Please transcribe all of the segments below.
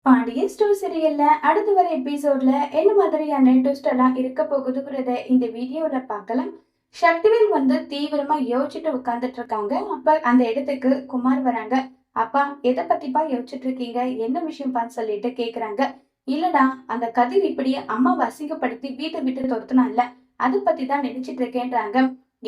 Pandian store சீரியல்ல அடுத்து வர எபிசோட்ல என்ன மாதிரியான ட்விஸ்ட் எல்லாம் இருக்க போகுதுங்கிறத இந்த வீடியோல பார்க்கலாம். சக்திவேல் வந்து தீவிரமா யோசிச்சுட்டு உட்கார்ந்துட்டு இருக்காங்க. அப்ப அந்த இடத்துக்கு குமார் வராங்க. அப்பா, எதை பத்திப்பா யோசிச்சுட்டு இருக்கீங்க, என்ன விஷயம்பான்னு சொல்லிட்டு கேக்குறாங்க. இல்லடா, அந்த கதிர் இப்படியே அம்மாவை அசிங்கப்படுத்தி வீட்டை விட்டு துரத்துனான்ல, அதை பத்தி தான் நினைச்சிட்டு இருக்கேன்றாங்க.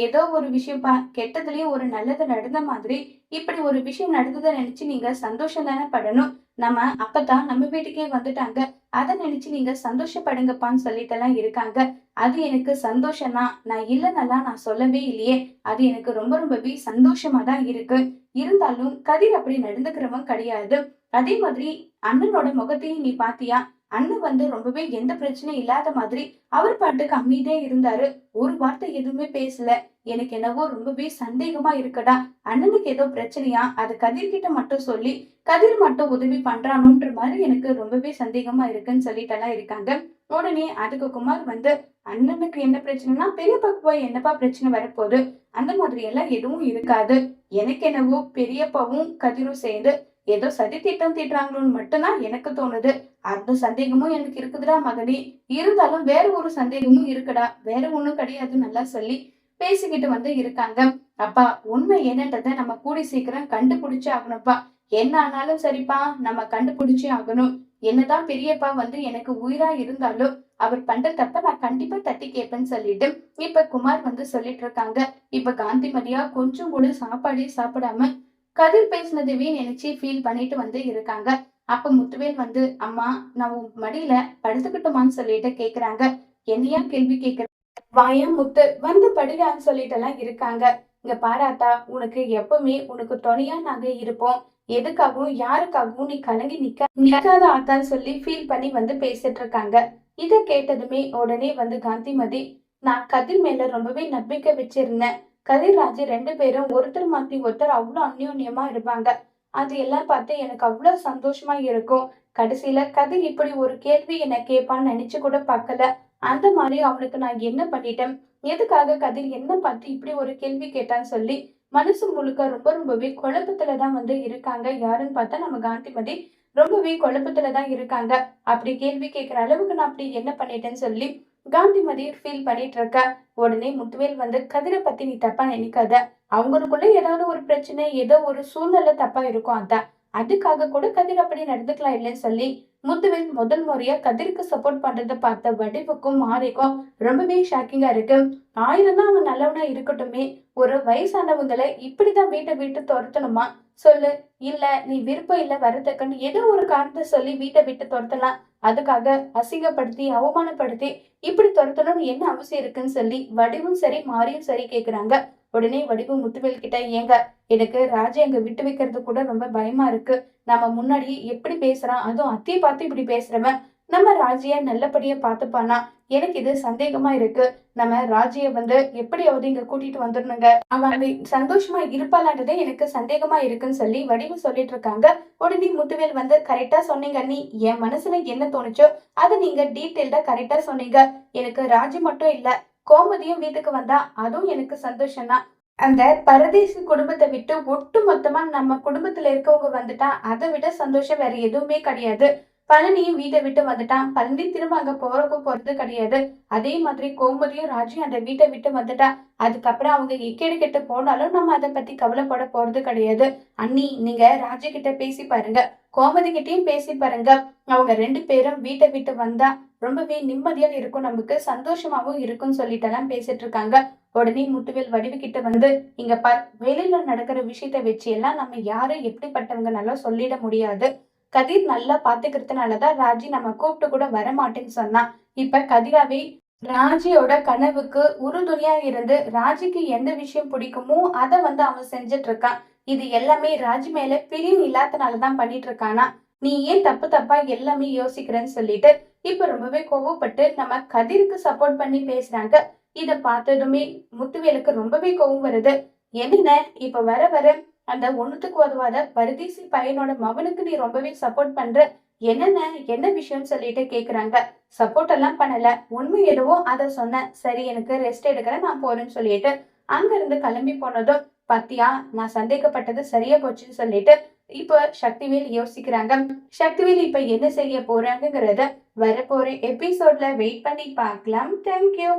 ஏதோ ஒரு விஷயம்ப்பா, கெட்டதுலயும் ஒரு நல்லது நடந்த மாதிரி இப்படி ஒரு விஷயம் நடந்ததை நினைச்சு நீங்க சந்தோஷம் தானே படணும். நம்ம அப்பதான் நம்ம வீட்டுக்கே வந்துட்டாங்க, அதை நினைச்சு நீங்க சந்தோஷப்படுங்கப்பான்னு சொல்லிட்டு எல்லாம் இருக்காங்க. அது எனக்கு சந்தோஷம் தான், நான் இல்லைன்னெல்லாம் நான் சொல்லவே இல்லையே. அது எனக்கு ரொம்ப ரொம்பவே சந்தோஷமா தான் இருக்கு. இருந்தாலும் கதிர் அப்படி நடந்துக்கிறவன் கிடையாது. அதே மாதிரி அண்ணனோட முகத்தையும் நீ பாத்தியா? அண்ணன் வந்து ரொம்பவே எந்த பிரச்சனையும் இல்லாத மாதிரி அவர் பாட்டுக்கு அமைதியா இருந்தாரு. ஒரு வார்த்தை எதுவுமே பேசல. எனக்கு என்னவோ ரொம்பவே சந்தேகமா இருக்குடா. அண்ணனுக்கு ஏதோ பிரச்சனையா, அது கதிர்கிட்ட மட்டும் சொல்லி கதிர் மட்டும் உதவி பண்றானுன்ற மாதிரி எனக்கு ரொம்பவே சந்தேகமா இருக்குன்னு சொல்லிட்டு எல்லாம் இருக்காங்க. உடனே அதுக்கு குமார் வந்து, அண்ணனுக்கு என்ன பிரச்சனைனா பெரியப்பாக்கு போய் என்னப்பா பிரச்சனை வரப்போகுது, அந்த மாதிரி எல்லாம் எதுவும் இருக்காது. எனக்கு என்னவோ பெரியப்பாவும் கதிரும் சேர்ந்து ஏதோ சதி திட்டம் தீட்டுறாங்களோன்னு மட்டும்தான் எனக்கு தோணுது. அந்த சந்தேகமும் எனக்கு இருக்குதுடா மகனே. இருந்தாலும் வேற ஒரு சந்தேகமும் இருக்குடா, வேற ஒண்ணும் கிடையாது நல்லா சொல்லி பேசிக்கிட்டு வந்து இருக்காங்க. அப்பா, உண்மை என்னன்றத நம்ம கூடி சீக்கிரம் கண்டுபிடிச்சே ஆகணும்ப்பா. என்ன ஆனாலும் சரிப்பா, நம்ம கண்டுபிடிச்சே ஆகணும். என்னதான் பெரியப்பா வந்து எனக்கு உயிரா இருந்தாலும் அவர் பண்ற தப்ப நான் கண்டிப்பா தட்டி கேட்பேன்னு சொல்லிட்டு இப்ப குமார் வந்து சொல்லிட்டு இருக்காங்க. இப்ப காந்திமதியா கொஞ்சம் கூட சாப்பாடே சாப்பிடாம கதிர் பேசினதுவே நினைச்சு ஃபீல் பண்ணிட்டு வந்து இருக்காங்க. அப்ப முத்துவேல் வந்து, அம்மா, நான் உன் மடியில படுத்துக்கிட்டுமான்னு சொல்லிட்டு கேக்குறாங்க. என்னையா கேள்வி கேக்குற? வாயா முத்து, வந்து படுகான்னு சொல்லிட்டு எல்லாம் இருக்காங்க. இங்க பாராட்டா, உனக்கு எப்பவுமே உனக்கு துணையா நாங்க இருப்போம். எதுக்காகவும் யாருக்காகவும் நீ கலங்கி நிக்காத ஆத்தான்னு சொல்லி ஃபீல் பண்ணி வந்து பேசிட்டு இருக்காங்க. இத கேட்டதுமே உடனே வந்து காந்திமதி, நான் கதிர் மேல ரொம்பவே நம்பிக்கை வச்சிருந்தேன். கதிர் ராஜு 2 பேரும் ஒருத்தர் மாத்தி ஒருத்தர் அவ்வளவு அந்யோன்யமா இருப்பாங்க. அது எல்லாம் பார்த்து எனக்கு அவ்வளவு சந்தோஷமா இருக்கும். கடைசியில கதிர் இப்படி ஒரு கேள்வி என்ன கேட்பான்னு நினைச்சு கூட பார்க்கல. அந்த மாதிரி அவனுக்கு நான் என்ன பண்ணிட்டேன், எதுக்காக கதிர் என்ன பார்த்து இப்படி ஒரு கேள்வி கேட்டான்னு சொல்லி மனசு முழுக்க ரொம்ப ரொம்பவே குழப்பத்துலதான் வந்து இருக்காங்க. யாருன்னு பார்த்தா நம்ம காந்திமதி ரொம்பவே குழப்பத்துலதான் இருக்காங்க. அப்படி கேள்வி கேட்கிற அளவுக்கு நான் அப்படி என்ன பண்ணிட்டேன்னு சொல்லி காந்திமதி ஃபீல் பண்ணிட்டு இருக்க. உடனே முத்துவேல் வந்து, கதிரை பத்தி நீ தப்பா நினைக்காத. அவங்களுக்குள்ள ஏதாவது ஒரு பிரச்சனை, ஏதோ ஒரு சூழ்நிலை தப்பா இருக்கும் அதான். அதுக்காக கூட கதிர் அப்படி நடந்துக்கலாம் இல்லைன்னு சொல்லி முத்துவேல் முதல் முறையா கதிருக்கு சப்போர்ட் பண்றதை பார்த்த வடிவுக்கும் மாறிக்கும் ரொம்பவே ஷாக்கிங்கா இருக்கு. 1000 தான் அவன் நல்லவனா இருக்கட்டுமே, ஒரு வயசானவங்களை இப்படிதான் வீட்டை விட்டு துரத்தணுமா சொல்லு? இல்ல நீ விருப்பம் இல்ல வரதுக்குன்னு ஏதோ ஒரு காரணத்தை சொல்லி வீட்டை விட்டு துரத்தலாம். அதுக்காக அசிங்கப்படுத்தி அவமானப்படுத்தி இப்படி துரத்தணும்னு என்ன அவசியம் இருக்குன்னு சொல்லி வடிவும் சரி மாறியும் சரி கேக்குறாங்க. உடனே வடிவு முத்துவேல் கிட்ட, ஏங்க, எனக்கு ராஜா எங்க விட்டு வைக்கிறது கூட ரொம்ப பயமா இருக்கு. நம்ம முன்னாடி எப்படி பேசுறான், அதுவும் அத்தையை பார்த்து இப்படி பேசுறவன் நம்ம ராஜிய நல்லபடியா பார்த்துப்பானா? எனக்கு இது சந்தேகமா இருக்கு. நம்ம ராஜிய வந்து எப்படியாவது இங்க கூட்டிட்டு வந்துடணுங்க. அவன் சந்தோஷமா இருப்பாளான்றதே எனக்கு சந்தேகமா இருக்குன்னு சொல்லி வடிவு சொல்லிட்டு இருக்காங்க. உடனே முத்துவேல் வந்து, கரெக்டா சொன்னீங்க அண்ணி. என் மனசுல என்ன தோணுச்சோ அதை நீங்க டீட்டெயில்டா கரெக்டா சொன்னீங்க. எனக்கு ராஜி மட்டும் இல்ல, கோமதியும் வீட்டுக்கு வந்தா அதுவும் எனக்கு சந்தோஷம் தான். அந்த பரதேசி குடும்பத்தை விட்டு ஒட்டு மொத்தமா நம்ம குடும்பத்துல இருக்கவங்க வந்துட்டா அதை விட சந்தோஷம் வேற எதுவுமே கிடையாது. பழனியும் வீட்டை விட்டு வந்துட்டான், பழனி திரும்ப அங்க போறது கிடையாது. அதே மாதிரி கோமதியும் ராஜியும் அந்த வீட்டை விட்டு வந்துட்டா அதுக்கப்புறம் அவங்க எக்கேடு கெட்டு போனாலும் நம்ம அதை பத்தி கவலைப்பட போறது கிடையாது. அண்ணி, நீங்க ராஜி கிட்ட பேசி பாருங்க, கோமதி கிட்டயும் பேசி பாருங்க. அவங்க 2 பேரும் வீட்டை விட்டு வந்தா ரொம்பவே நிம்மதியா இருக்கும், நமக்கு சந்தோஷமாவும் இருக்கும்னு சொல்லிட்டு எல்லாம் பேசிட்டு இருக்காங்க. உடனே முத்துவேல் வடிவு கிட்ட வந்து, இங்க பார், வெளியில நடக்கிற விஷயத்த வச்சு எல்லாம் நம்ம யாரும் எப்படிப்பட்டவங்க நல்லா சொல்லிட முடியாது. கதிர் நல்லா பாத்துக்கிறதுனாலதான் ராஜி நம்ம கூப்பிட்டு கூட வரமாட்டேன்னு சொன்னா. இப்ப கதிராவே ராஜியோட கனவுக்கு உறுதுணையா இருந்து ராஜிக்கு எந்த விஷயம் பிடிக்குமோ அதை வந்து அவன் செஞ்சுட்டு இருக்கான். இது எல்லாமே ராஜி மேல பிரியம் இல்லாதனாலதான் பண்ணிட்டு இருக்கானா? நீ ஏன் தப்பு தப்பா எல்லாமே யோசிக்கிறேன்னு சொல்லிட்டு இப்ப ரொம்பவே கோவப்பட்டு நம்ம கதிருக்கு சப்போர்ட் பண்ணி பேசுறாங்க. இத பார்த்ததுமே முத்துவேலுக்கு ரொம்பவே கோவம் வருது. என்ன இப்ப வர வர அந்த ஒண்ணுத்துக்கு உதவாத பரதேசி பையனோட மகனுக்கு நீ ரொம்பவே சப்போர்ட் பண்ற, என்னென்ன என்ன விஷயம்னு சொல்லிட்டு கேக்குறாங்க. சப்போர்ட் எல்லாம் பண்ணல, உண்மை எதுவோ அதை சொன்ன. சரி, எனக்கு ரெஸ்ட் எடுக்கிறேன், நான் போறேன்னு சொல்லிட்டு அங்க இருந்து கிளம்பி போனதும், பாத்தியா, நான் சந்தேகப்பட்டது சரியா போச்சுன்னு சொல்லிட்டு இப்போ சக்திவேல் யோசிக்கிறாங்க. சக்திவேல் இப்ப என்ன செய்ய போறாங்கங்கிறத வரப்போற எபிசோட்ல வெயிட் பண்ணி பார்க்கலாம். தேங்க்யூ.